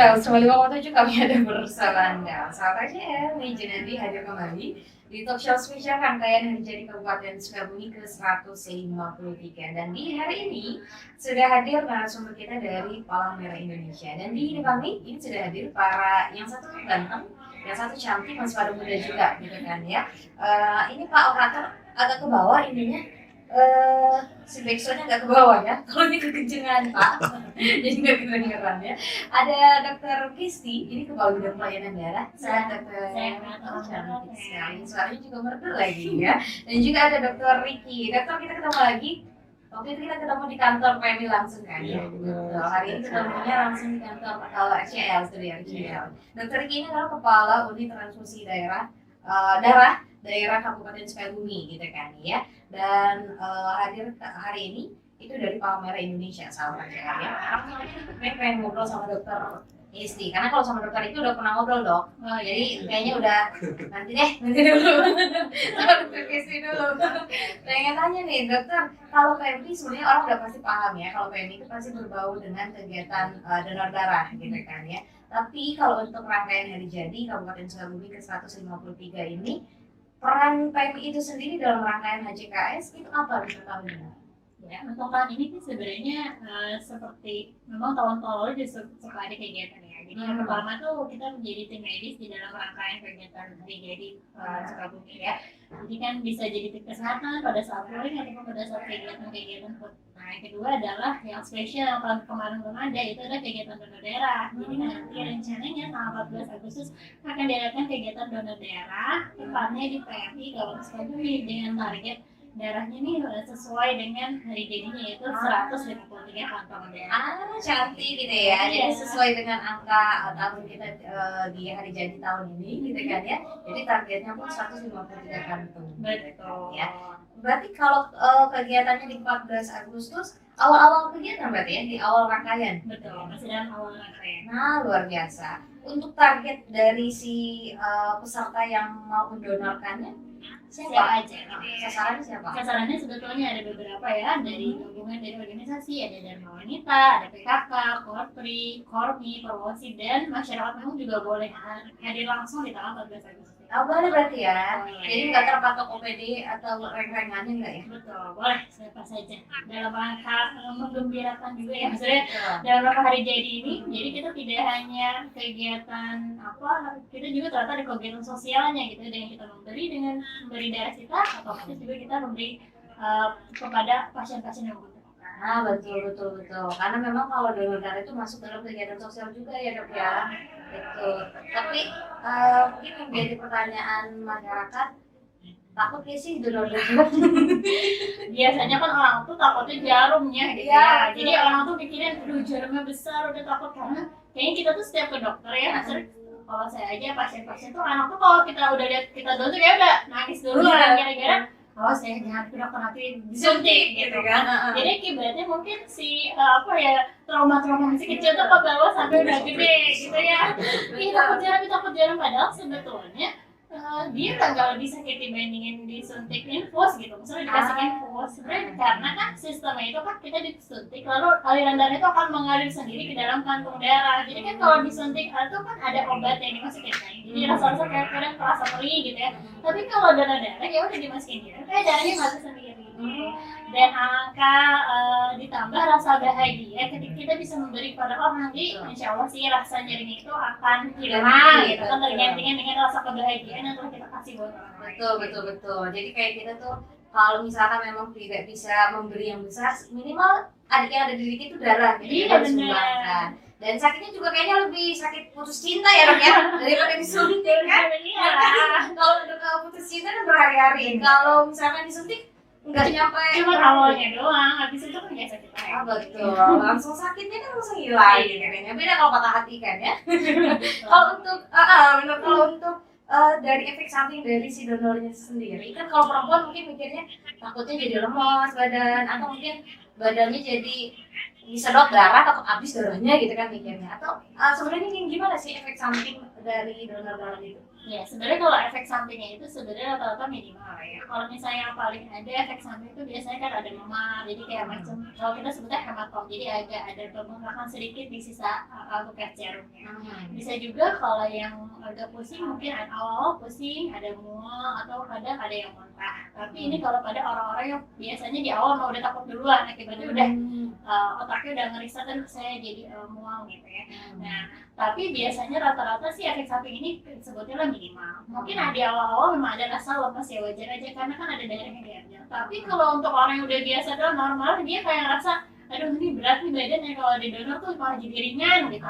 Well, 95,7 kami ada bersama Anda. Saat aja ya, nih Junadi hadir kembali di talk show spesial rangkaian Hari Jadi Kabupaten Sukabumi ke-153. Dan di hari ini sudah hadir narasumber kita dari Palang Merah Indonesia. Dan di depan ini sudah hadir para yang satu ganteng, yang satu cantik, masih pada muda juga, gitu kan ya. Ini Pak Operator agak ke bawah ininya. Si backsoundnya nggak ke bawah ya, kalau ini kekencengan Pak, jadi nggak kedengeran ya. Ada Dokter Kristi, ini Kepala Bidang Pelayanan Darah. Saya Dokter, cantik sekali, suaranya juga merdu lagi ya. Dan juga ada Dokter Ricky. Dokter, kita ketemu lagi. Waktu itu kita ketemu di kantor PMI langsung kan ya. Hari ini ketemunya langsung di kantor RCL, studi RCL. Dokter Ricky ini adalah Kepala Unit Transfusi Daerah Kabupaten Sukabumi gitu kan ya. Dan hadir hari ini itu dari Palang Merah Indonesia, sahabat ya. Langsung aja pengen ngobrol sama Dokter Isti, karena kalau sama Dokter itu udah pernah ngobrol dok. Jadi kayaknya udah nanti dulu sama Dokter Isti dulu. Pengen tanya nih dokter, kalau PMI sebenarnya orang udah pasti paham ya, kalau PMI itu pasti berbau dengan kegiatan donor darah gitu kan ya. Tapi kalau untuk rangkaian Hari Jadi Kabupaten Sukabumi ke-153 ini, peran PMI itu sendiri dalam rangkaian HJKS itu apa diketahui? Ya, untuk tahun ini sih sebenarnya seperti memang tahun-tahun lalu suka ada kegiatan ya. Jadi yang pertama tuh kita menjadi tim medis di dalam rangkaian kegiatan Hari Jadi Sukabumi ya. Jadi kan bisa jadi tim kesehatan pada saat polling ataupun pada saat kegiatan-kegiatan. Nah, yang kedua adalah yang spesial yang tahun kemarin belum ada, itu adalah kegiatan donor darah. Jadi nanti rencananya tanggal 14 Agustus akan diadakan kegiatan donor darah, tepatnya di PMI Kabupaten Sukabumi dengan target darahnya nih sesuai dengan hari jadinya, yaitu 153 kantong darah. Cantik gitu ya. Jadi sesuai dengan angka tahun kita di hari jadi tahun ini gitu kan ya. Jadi targetnya pun 153 kantong. Betul. Ya. Berarti kalau kegiatannya di 14 Agustus, awal-awal kegiatan berarti ya, di awal rangkaian? Betul, masih dalam awal rangkaian. Nah, luar biasa. Untuk target dari si peserta yang mau mendonorkannya, siapa aja gitu ya. Sasarannya siapa? Sasarannya sebetulnya ada beberapa ya, dari gabungan dari organisasi, ada Dharma Wanita, ada PKK, Kormi, Perwosi, dan masyarakat memang juga boleh hadir langsung di tanggal 14 Agustus. Oh, boleh berarti ya. Jadi nggak terpatok OPD atau reng-rengannya nggak ya? Betul, boleh siapa saja. Dalam rangka menggembirakan juga ya, maksudnya dalam rangka hari jadi ini, jadi kita tidak hanya kegiatan kita juga ternyata ada kegiatan sosialnya gitu, dengan kita memberi darah kita, atau juga kita memberi kepada pasien-pasien yang butuh. Nah, betul. Karena memang kalau donor darah itu masuk dalam kegiatan sosial juga ya dok ya. Betul. Tapi mungkin yang jadi pertanyaan masyarakat, takut gak sih donor darah? Biasanya kan orang tuh takutnya jarumnya gitu ya. Jadi orang tuh pikirin, aduh jarumnya besar, udah takut, karena kayaknya kita tuh setiap ke dokter ya, kalau saya aja pasien-pasien tuh anak tuh kalau kita udah lihat kita donor ya udah nangis dulu kan, gara-gara saya jangan ke dokter nanti disuntik gitu kan. Jadi akibatnya mungkin si trauma-trauma masih kecil tuh ke bawah sampai udah gede gitu ya. Takut jarum padahal sebetulnya dia nggak lebih sakit dibandingin disuntik infus gitu. Misalnya dikasih infus, sebenarnya karena kan sistemnya itu kan kita disuntik, lalu aliran darah itu akan mengalir sendiri ke dalam kantung darah. Jadi kan kalau disuntik itu kan ada obat yang dimasukin kan. Jadi rasa-rasa kayak kadang terasa perih gitu ya. Tapi kalau donor darah ya udah dimasukin dia, kayak darahnya ngalir sendiri. Dan angka ditambah rasa bahagia ketika kita bisa memberi kepada orang, jadi insya Allah sih rasa nyerinya itu akan hilang gitu kan, tergantikan dengan rasa kebahagiaan yang telah kita kasih buat orang. Betul. Jadi kayak kita tuh kalau misalkan memang tidak bisa memberi yang besar, minimal yang ada di diri kita itu darah, jadi kita harus menyumbangkan. Dan sakitnya juga kayaknya lebih sakit putus cinta ya dok ya, daripada disuntik kan. Kalau untuk putus cinta kan berhari-hari, kalau misalkan disuntik nggak nyampe cuma awalnya doang, habis itu kan nggak sakit lagi. Betul, langsung sakitnya kan langsung hilang kayaknya. Beda kalau patah hati kan ya. Kalau untuk dari efek samping dari si donornya sendiri kan, kalau perempuan mungkin mikirnya takutnya jadi lemas badan, atau mungkin badannya jadi disedot darah, takut habis darahnya gitu kan mikirnya. Atau sebenarnya gimana sih efek samping dari donor darah itu? Ya, sebenarnya kalau efek sampingnya itu sebenarnya rata-rata minimal ya. Kalau misalnya yang paling ada efek samping itu biasanya kan ada memar, jadi kayak macam kalau kita sebutnya hematom, jadi agak ada pembengkakan sedikit di sisa bekas jarumnya. Bisa juga kalau yang agak pusing mungkin awal-awal pusing, ada mual atau kadang ada yang muntah. Tapi ini kalau pada orang-orang yang biasanya di awal mau udah takut duluan, akibatnya udah otaknya udah ngerisa terus saya jadi mual gitu ya. Nah, tapi biasanya rata-rata sih efek samping ini sebetulnya minimal. Mungkin di awal-awal memang ada rasa lemas ya, wajar aja karena kan ada daerah yang diambil. Tapi kalau untuk orang yang udah biasa donor normal, dia kayak ngerasa aduh ini berat nih badannya, kalau di donor tuh malah jadi ringan gitu.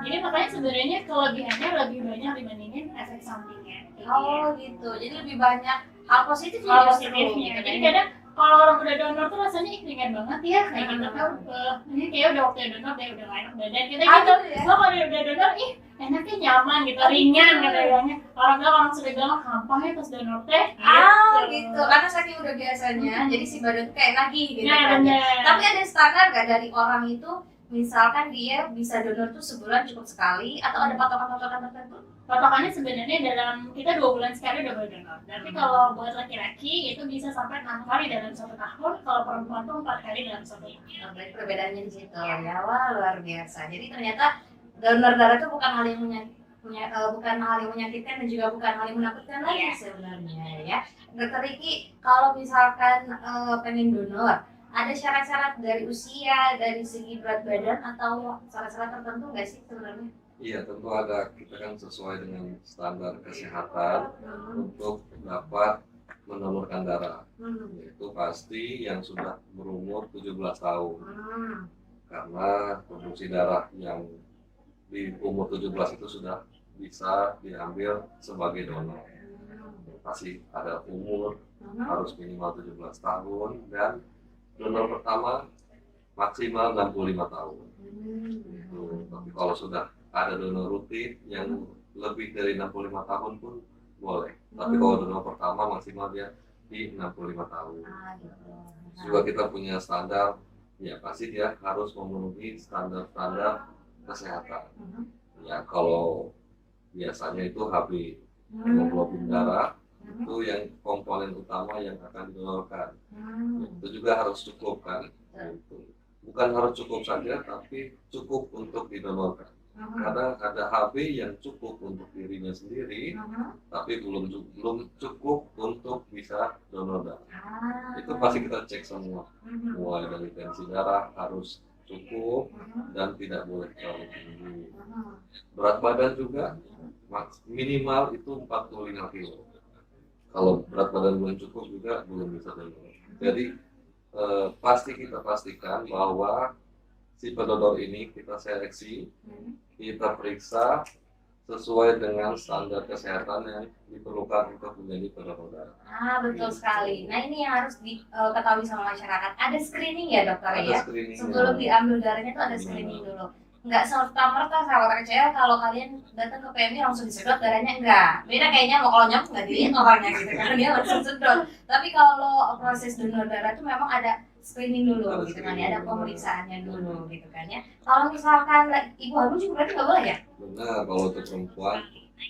Jadi makanya sebenarnya kelebihannya lebih banyak dibandingin efek sampingnya. Oh gitu, jadi lebih banyak hal positifnya. Hal positifnya. Jadi kadang kalau orang udah donor tuh rasanya ringan banget ya, kayak gitu kan. Ini kayak udah waktu donor dia udah gak enak badan kita gitu. Lo kalau udah donor, enaknya nyaman gitu, ringan katanya. Orang sudah bilang gampang ya pas donor teh. Gitu. Karena saking udah biasanya, jadi si badan tuh kayak lagi gitu Nah, kan. bener. Tapi ada standar gak dari orang itu? Misalkan dia bisa donor tuh sebulan cukup sekali atau ada patokan-patokan tertentu? Patokannya sebenarnya dalam kita 2 bulan sekali udah boleh donor. Tapi kalau buat laki-laki itu bisa sampai 6 kali dalam 1 tahun. Kalau perempuan tuh 4 kali dalam 1 tahun. Berarti perbedaannya di situ. Ya, wah luar biasa. Jadi ternyata donor darah itu bukan hal yang menyakitkan dan juga bukan hal yang menakutkan lagi sebenarnya ya. Dokter Riki, kalau misalkan pengen donor, ada syarat-syarat dari usia, dari segi berat badan atau syarat-syarat tertentu nggak sih sebenarnya? Iya, tentu ada. Kita kan sesuai dengan standar kesehatan untuk dapat mendonorkan darah. Itu pasti yang sudah berumur 17 tahun. Karena produksi darah yang di umur 17 itu sudah bisa diambil sebagai donor. Pasti ada umur, harus minimal 17 tahun, dan donor pertama maksimal 65 tahun. Tapi kalau sudah ada donor rutin yang lebih dari 65 tahun pun boleh. Tapi kalau donor pertama maksimal dia di 65 tahun. Juga kita punya standar, ya pasti dia harus memenuhi standar-standar kesehatan. Ya kalau biasanya itu HB, hemoglobin darah, itu yang komponen utama yang akan didonorkan. Itu juga harus cukup kan. Bukan harus cukup saja, tapi cukup untuk didonorkan. Kadang ada HB yang cukup untuk dirinya sendiri, tapi belum cukup untuk bisa donor darah. Itu pasti kita cek semua, mulai dari tensi darah harus cukup dan tidak boleh terlalu tinggi. Berat badan juga minimal itu 45 kilo. Kalau berat badan belum cukup juga belum bisa donor. Jadi pasti kita pastikan bahwa si pendonor ini kita seleksi, kita periksa sesuai dengan standar kesehatan yang diperlukan untuk menjadi pendonor darah. Betul sekali. Nah ini yang harus diketahui sama masyarakat. Ada screening ya dokter ya? Sebelum diambil darahnya itu ada screening dulu. Nggak serta-merta sahabat RCL kalau kalian datang ke PMI langsung disedot darahnya, enggak. Beda kayaknya mau kalau nyamuk nggak dilihat orangnya gitu kan, dia langsung sedot. Tapi kalau proses donor darah itu memang ada screening dulu gitu kan, ada pemeriksaannya dulu gitu kan ya. Kalau misalkan ibu hamil juga berarti nggak boleh ya? Benar, kalau untuk perempuan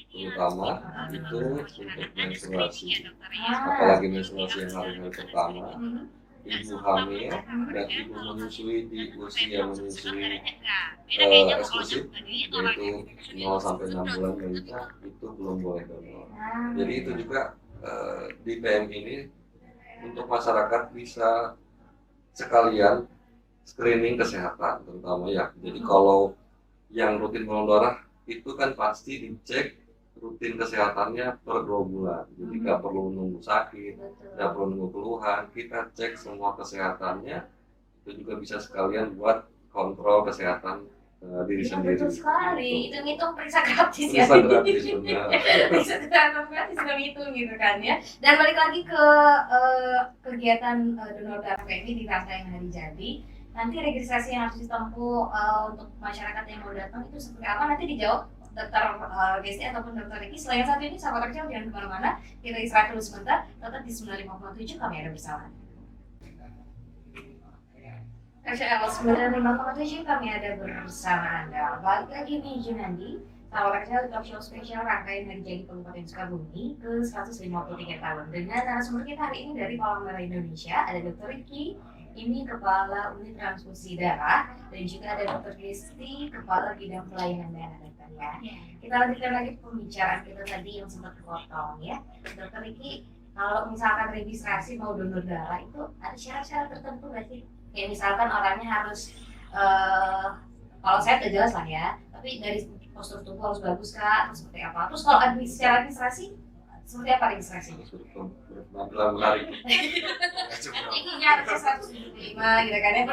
terutama itu untuk menstruasi, apalagi menstruasi yang hari-hari pertama, ibu hamil dan ibu menyusui di usia menyusui eksklusif, yaitu 0 sampai 6 bulan balita, itu belum boleh donor. Jadi itu juga di PM ini untuk masyarakat bisa sekalian screening kesehatan terutama ya. Jadi kalau yang rutin donor darah itu kan pasti dicek rutin kesehatannya per 2 bulan. Jadi nggak perlu nunggu sakit, nggak perlu nunggu keluhan. Kita cek semua kesehatannya. Itu juga bisa sekalian buat kontrol kesehatan diri sendiri. Betul sekali. Hitung-hitung periksa gratis ya. Periksa gratis benar. Periksa gratis hitung gitu kan ya. Dan balik lagi ke kegiatan donor darah PMI di rangkaian hari jadi. Nanti registrasi yang harus ditempuh untuk masyarakat yang mau datang itu seperti apa? Nanti dijawab Dokter Gesti ataupun Dokter Riki. Selain satu ini, sahabat RCL jangan kemana-mana. Kita istirahat dulu sebentar. Tetap di 95,7 kami ada bersama. RCL 95,7 kami ada bersama Anda. Balik lagi nih Junandi Sahabat Kecil Talk Show spesial rangkaian Hari Jadi Kabupaten Sukabumi ke 153 tahun. Dengan narasumber kita hari ini dari Palang Merah Indonesia, ada Dr. Ricky, ini Kepala Unit Transfusi Darah, dan juga ada Dr. Desti, Kepala Bidang Pelayanan Darah, dokter ya. Kita lanjutkan lagi pembicaraan kita tadi yang sempat kepotong ya. Dr. Ricky, kalau misalkan registrasi mau donor darah itu ada syarat-syarat tertentu nggak sih? Kayak misalkan orangnya harus, kalau saya udah jelas lah ya, tapi dari postur tubuh harus bagus kah atau seperti apa? Terus kalau secara administrasi seperti apa registrasinya? Penampilan menarik. Tingginya harusnya 175 gitu kan ya,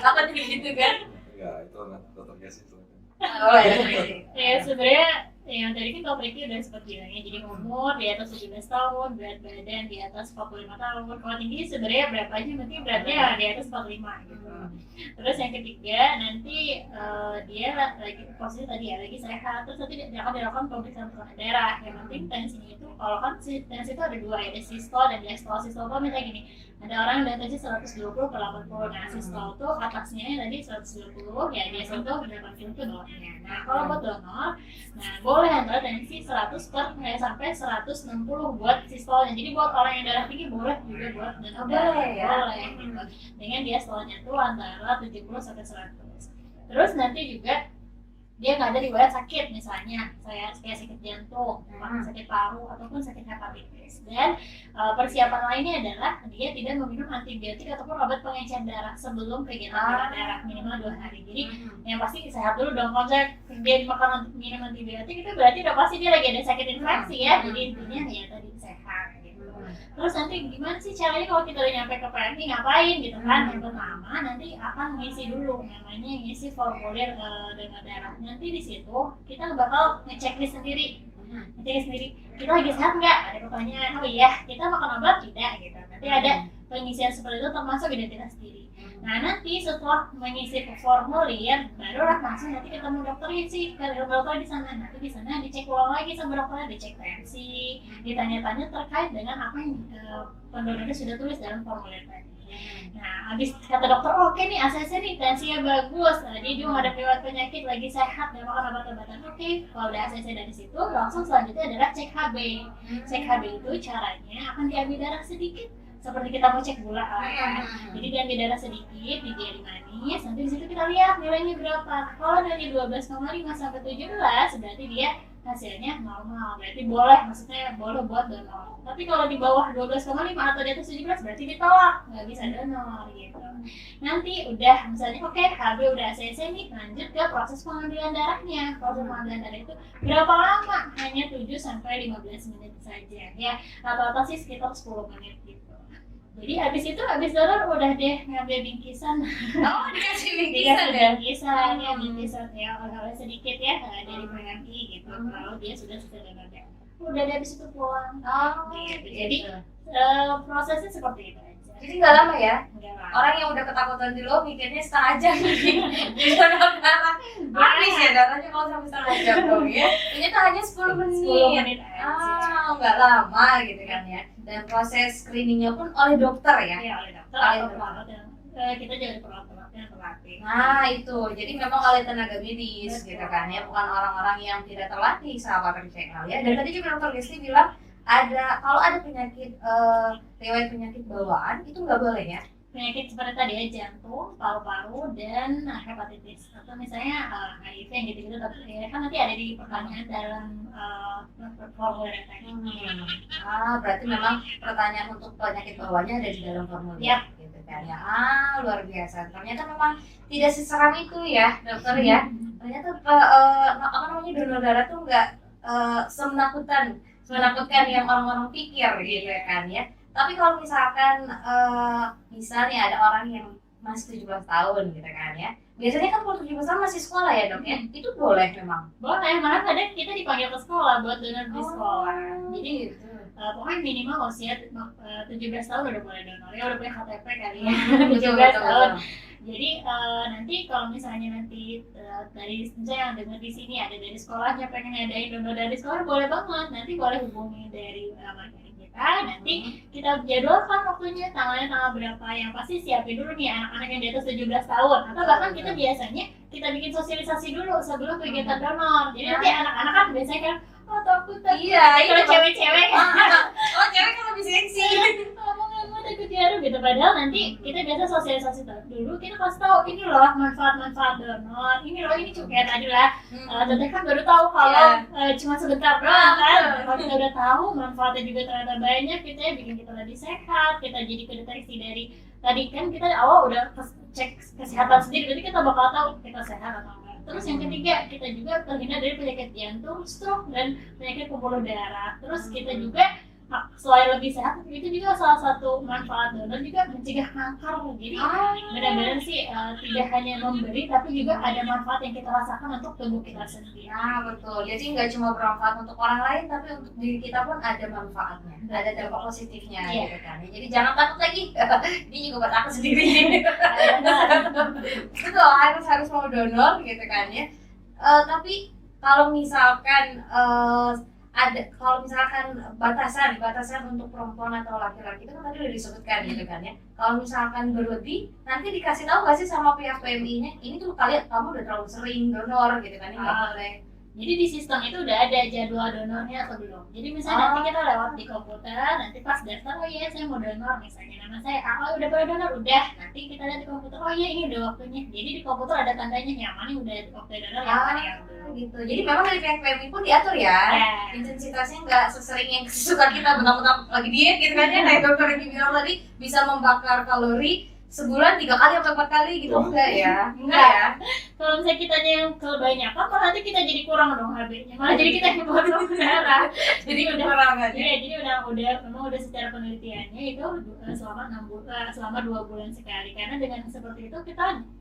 takut gitu kan? Enggak, itu dokternya sih. Oh ya. Ya sebenarnya yang tadi kan Kak Ricky udah sempat bilang ya, jadi umur di atas 17 tahun, berat badan di atas 45 tahun, kalau tinggi sebenarnya berapa aja, berarti beratnya di atas 45 gitu. Terus yang ketiga nanti dia lagi posisi tadi ya lagi sehat, terus nanti dia akan dilakukan pemeriksaan tekanan darah. Yang penting tensinya itu, kalau kan tensi itu ada dua ya, ada sistol dan diastol. Sistol itu misalnya gini, ada orang yang tensi 120 ke 80, nah sistol itu atasnya tadi 120, ya diastol itu 80 ke bawahnya. Nah kalau buat donor, nah boleh antara tensi 100 sampai 160 buat sistolnya. Jadi buat orang yang darah tinggi boleh juga buat donor darah, Boleh ya? boleh gitu. Dengan diastolnya tuh antara 70 sampai 100. Terus nanti juga dia nggak ada riwayat sakit, misalnya saya kayak sakit jantung, sakit paru ataupun sakit hepatitis. Dan persiapan lainnya adalah dia tidak meminum antibiotik ataupun obat pengencer darah sebelum kegiatan donor darah minimal 2 hari. Jadi yang pasti sehat dulu dong. Kalau dia makan minum antibiotik itu berarti udah pasti dia lagi ada sakit infeksi ya. Jadi intinya ya tadi sehat gitu. Terus nanti gimana sih caranya kalau kita udah nyampe ke PMI ngapain gitu kan? Yang pertama nanti akan ngisi dulu namanya ngisi formulir donor darah. Nanti di situ kita bakal ngeceklis sendiri. Kita lagi sehat nggak? Ada pertanyaan, oh iya kita makan obat tidak gitu. Nanti ada pengisian seperti itu termasuk identitas diri. Nah nanti setelah mengisi formulir barulah langsung nanti ketemu dokternya sih, dokter di sana. Nanti di sana dicek ulang lagi sama dokternya, dicek tensi, ditanya-tanya terkait dengan apa yang pendonornya sudah tulis dalam formulir tadi. Nah, habis kata dokter, oke nih ACC nih tensinya bagus, dia juga nggak ada riwayat penyakit, lagi sehat, dan makan obat-obatan. Oke, kalau udah ACC dari situ, langsung selanjutnya adalah cek HB. Cek HB itu caranya akan diambil darah sedikit, seperti kita mau cek gula kan. Jadi diambil darah sedikit, di jari manis, nanti di situ kita lihat nilainya berapa. Kalau dari 12,5 sampai 17, berarti dia hasilnya normal, berarti boleh, maksudnya boleh buat donor. Tapi kalau di bawah 12,5 atau di atas 17 berarti ditolak, nggak bisa donor gitu. Nanti udah misalnya oke, HB udah ACC nih, lanjut ke proses pengambilan darahnya. Proses pengambilan darah itu berapa lama? Hanya 7 sampai 15 menit saja ya. Rata-rata sih sekitar 10 menit gitu. Jadi habis donor udah deh ngambil bingkisan. Oh, dikasih bingkisan ya? Bingkisan ya, oleh sedikit ya dari PMI gitu. Kalau dia sudah donor darah, udah deh habis itu pulang. Oh, gitu. Jadi prosesnya seperti itu aja. Jadi nggak lama ya? Nggak lama. Orang yang udah ketakutan dulu mikirnya setengah jam di donor darah. Habis ya darahnya kalau sampai setengah jam dong ya. Ternyata hanya 10 menit. 10 menit aja. Nggak lama gitu kan ya. Dan proses screeningnya pun oleh dokter ya? Iya, oleh dokter Oleh atau perawat yang kita jadi perawat yang terlatih. Nah itu, jadi memang oleh tenaga medis gitu kan ya, bukan orang-orang yang tidak terlatih, sahabat RCL ya. Dan tadi juga dokter Desti bilang kalau ada penyakit riwayat penyakit bawaan itu nggak boleh ya? Penyakit seperti tadi ya, jantung, paru-paru, dan hepatitis atau misalnya HIV yang gitu-gitu, tapi ya, kan nanti ada di pertanyaan dalam formulir tadi. Berarti memang pertanyaan untuk penyakit bawaannya ada di dalam formulir. Yap. Gitu kan ya. Luar biasa. Ternyata memang tidak seseram itu ya, dokter ya. Ternyata donor darah tuh nggak semenakutkan yang orang-orang pikir gitu ya kan ya. Tapi kalau misalkan misalnya ada orang yang masih 17 tahun gitu kan ya. Biasanya kan kalau 17 tahun masih sekolah ya dok ya. Itu boleh memang. Boleh, malah kadang kita dipanggil ke sekolah buat donor di sekolah. Jadi gitu. pokoknya minimal usia 17 tahun udah boleh donor, ya udah punya KTP kali ya. Betul, 17 tahun. betul. Jadi nanti kalau misalnya nanti dari misalnya yang dengar di sini ada dari sekolahnya pengen ngadain donor dari sekolah, boleh banget. Nanti boleh hubungi dari kita, nanti kita jadwalkan waktunya, tanggal berapa, yang pasti siapin dulu nih anak-anak yang di atas 17 tahun. Atau bahkan kita biasanya kita bikin sosialisasi dulu sebelum kegiatan donor. Jadi nanti anak-anak kan biasanya kan takut. Iya, Kalau cewek-cewek oh cewek kan lebih seksi. mau takut jarum gitu. Padahal nanti kita biasa sosialisasi dulu, kita kasih tahu ini loh manfaat donor, ini loh ini cukup kayak tadi lah. Teteh kan baru tahu kalau cuma sebentar doang kan. Kalau kita udah tahu manfaatnya juga ternyata banyak, kita bikin kita lebih sehat, kita jadi kedeteksi dari tadi kan kita awal udah cek kesehatan sendiri, berarti kita bakal tahu kita sehat atau enggak. Terus yang ketiga, kita juga terhindar dari penyakit jantung, stroke, dan penyakit pembuluh darah. Terus kita juga selain lebih sehat, itu juga salah satu manfaat donor juga mencegah kanker. Jadi benar-benar sih tidak hanya memberi, tapi juga ada manfaat yang kita rasakan untuk tubuh kita sendiri. Nah betul, jadi nggak cuma bermanfaat untuk orang lain, tapi untuk diri kita pun ada manfaatnya, ada dampak positifnya gitu kan. Jadi jangan takut lagi, ini juga buat aku sendiri. Betul, harus mau donor gitu kan ya. Tapi kalau misalkan kalau misalkan batasan untuk perempuan atau laki-laki itu kan tadi udah disebutkan gitu kan ya. Kalau misalkan berlebih, nanti dikasih tahu nggak sih sama pihak PMI-nya, ini tuh kamu udah terlalu sering donor gitu kan, ini nggak boleh. Jadi di sistem itu udah ada jadwal donornya atau belum. Jadi misalnya nanti kita lewat di komputer, nanti pas daftar, oh iya saya mau donor, misalnya nama saya udah boleh donor, udah. Nanti kita lihat di komputer, oh iya ini udah waktunya. Jadi di komputer ada tandanya yang mana udah waktu donor, yang mana yang belum. Gitu. Jadi memang dari pihak PMI pun diatur ya. Intensitasnya nggak sesering yang suka kita mentang-mentang lagi diet gitu kan ya. Kayak dokter yang bilang tadi bisa membakar kalori sebulan 3 kali atau 4 kali gitu. Enggak ya? Enggak ya? Kalau misalnya kitanya yang kebanyakan, malah nanti kita jadi kurang dong HB-nya. Malah jadi kita yang bodoh darah. Jadi udah kurang kan? Iya, jadi memang udah secara penelitiannya itu selama 2 bulan sekali. Karena dengan seperti itu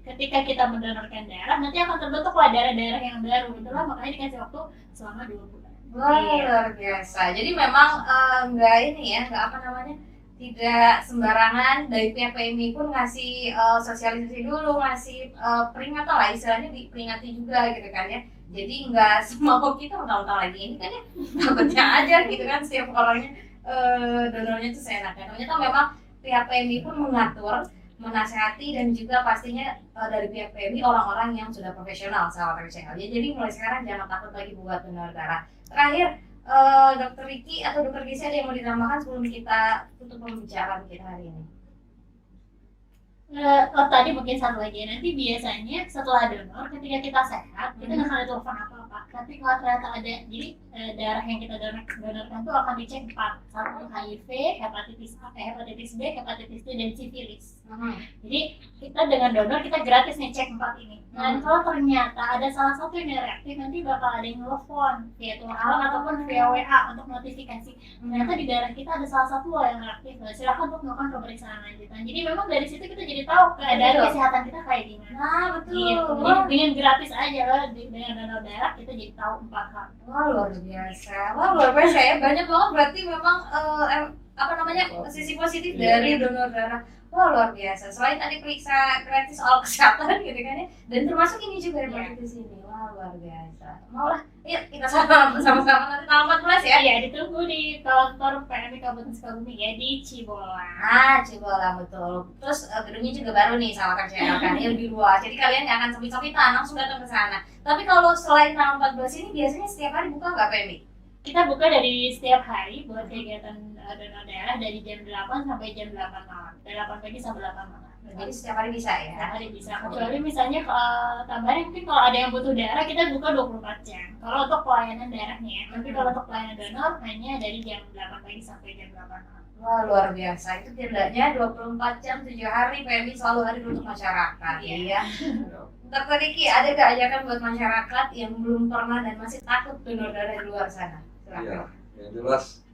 ketika kita mendonorkan darah, nanti akan terbentuklah darah-darah yang baru. Itulah makanya dikasih waktu selama 2 bulan. Wah, luar biasa. Jadi memang nggak ini ya, nggak apa namanya, tidak sembarangan dari pihak PMI pun ngasih sosialisasi dulu, ngasih peringatan lah, istilahnya diperingati juga gitu kan ya. Jadi nggak semau kita mentang-mentang lagi ini kan ya, takutnya aja gitu kan setiap orangnya donornya itu seenaknya. Ternyata memang pihak PMI pun mengatur, menasihati, dan juga pastinya dari pihak PMI orang-orang yang sudah profesional sahabat RCL. Jadi mulai sekarang jangan takut lagi buat donor darah. Terakhir, Dokter Riki atau Dokter Gizi ada yang mau ditambahkan sebelum kita tutup pembicaraan kita hari ini? Tadi mungkin satu lagi, nanti biasanya setelah donor ketika kita sehat kita nggak akan ada telepon apa-apa, tapi kalau ternyata ada, jadi darah yang kita donorkan itu akan dicek 4, satu HIV, hepatitis A, hepatitis B, hepatitis C, dan sifilis. Jadi kita dengan donor kita gratis ngecek 4 ini. Dan kalau ternyata ada salah satu yang reaktif, nanti bakal ada yang telepon via telepon ataupun via WA untuk notifikasi. Ternyata di darah kita ada salah satu yang reaktif. Silakan untuk melakukan pemeriksaan lanjutan. Jadi memang dari situ kita jadi tahu keadaan kesehatan kita kayak gimana. Betul. Gitu. Jadi dengan gratis aja loh, dengan donor darah kita jadi tahu 4 hal. Wah luar biasa ya. Banyak banget berarti memang sisi positif dari donor darah. Wah luar biasa. Selain tadi periksa gratis soal kesehatan gitu kan ya, dan termasuk ini juga hepatitis ini. Wah luar biasa. Maulah, yuk kita sama-sama nanti tanggal 14 ya. Iya, ditunggu di kantor PMI Kabupaten Sukabumi ya, di Cibola. Cibola betul. Terus gedungnya juga baru nih sama RCL kan, ya lebih luas. Jadi kalian nggak akan sempit-sempitan, langsung datang ke sana. Tapi kalau selain tanggal 14 ini biasanya setiap hari buka nggak PMI? Kita buka dari setiap hari buat kegiatan donor darah dari jam 8 sampai jam 8 malam. Dari 8 pagi sampai 8 malam. Jadi setiap hari bisa ya? Setiap hari bisa. Kecuali misalnya tambahan mungkin kalau ada yang butuh darah kita buka 24 jam. Kalau untuk pelayanan darahnya ya. Tapi kalau untuk pelayanan donor hanya dari jam 8 pagi sampai jam 8 malam. Wah luar biasa. Itu tandanya 24 jam 7 hari PMI selalu hadir untuk masyarakat. Iya. Dokter Riki, ada gak ajakan buat masyarakat yang belum pernah dan masih takut donor darah di luar sana? Iya, yang jelas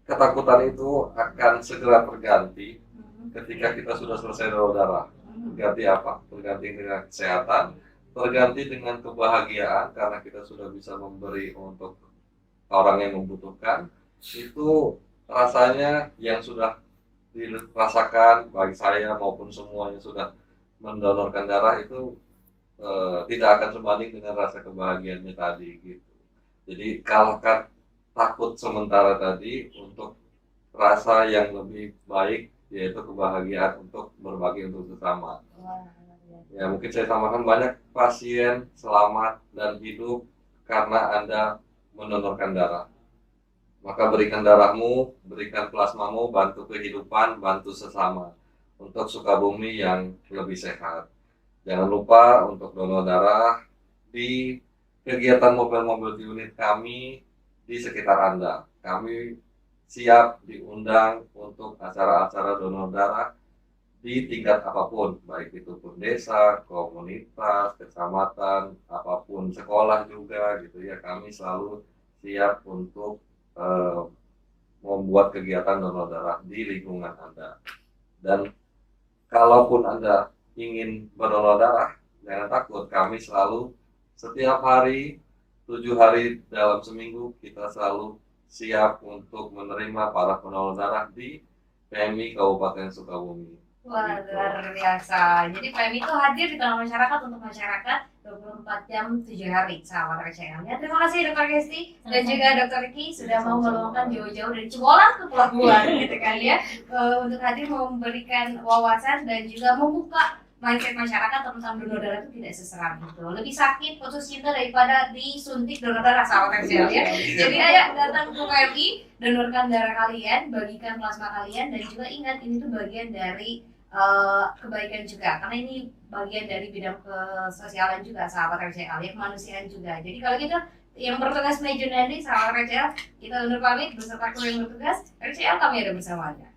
ketakutan itu akan segera terganti ketika kita sudah selesai donor darah. Terganti apa? Terganti dengan kesehatan, terganti dengan kebahagiaan karena kita sudah bisa memberi untuk orang yang membutuhkan. Itu rasanya yang sudah dirasakan bagi saya maupun semua yang sudah mendonorkan darah itu tidak akan sebanding dengan rasa kebahagiaannya tadi gitu. Jadi kalahkan takut sementara tadi untuk rasa yang lebih baik, yaitu kebahagiaan untuk berbagi untuk sesama. Ya mungkin saya tambahkan, banyak pasien selamat dan hidup karena Anda mendonorkan darah. Maka berikan darahmu, berikan plasmamu, bantu kehidupan, bantu sesama untuk Sukabumi yang lebih sehat. Jangan lupa untuk donor darah di kegiatan mobil-mobil unit kami di sekitar Anda. Kami siap diundang untuk acara-acara donor darah di tingkat apapun, baik itu pun desa, komunitas, kecamatan, apapun, sekolah juga gitu ya. Kami selalu siap untuk membuat kegiatan donor darah di lingkungan Anda. Dan kalaupun Anda ingin berdonor darah, jangan takut, kami selalu setiap hari, 7 hari dalam seminggu, kita selalu siap untuk menerima para pendonor darah di PMI Kabupaten Sukabumi. Wah, luar biasa. Jadi PMI itu hadir di tengah masyarakat untuk masyarakat 24 jam 7 hari, sahabat RCL. Ya, terima kasih Dr. Kesti dan juga Dr. Riki sudah mau meluangkan jauh-jauh dari Cibolang ke Pelabuhan gitu kan ya, untuk hadir memberikan wawasan dan juga membuka mindset masyarakat tentang donor darah itu tidak seseram itu. Lebih sakit putus cinta daripada disuntik donor darah, sahabat RCL ya. Jadi ayo datang ke PMI, donorkan darah kalian, bagikan plasma kalian, dan juga ingat ini tuh bagian dari kebaikan juga, karena ini bagian dari bidang kesosialan juga, sahabat RCL ya, kemanusiaan juga. Jadi kalau gitu yang bertugas menuju nanti, sahabat RCL, kita undur pamit beserta kru yang bertugas. RCL kami ada bersama Anda.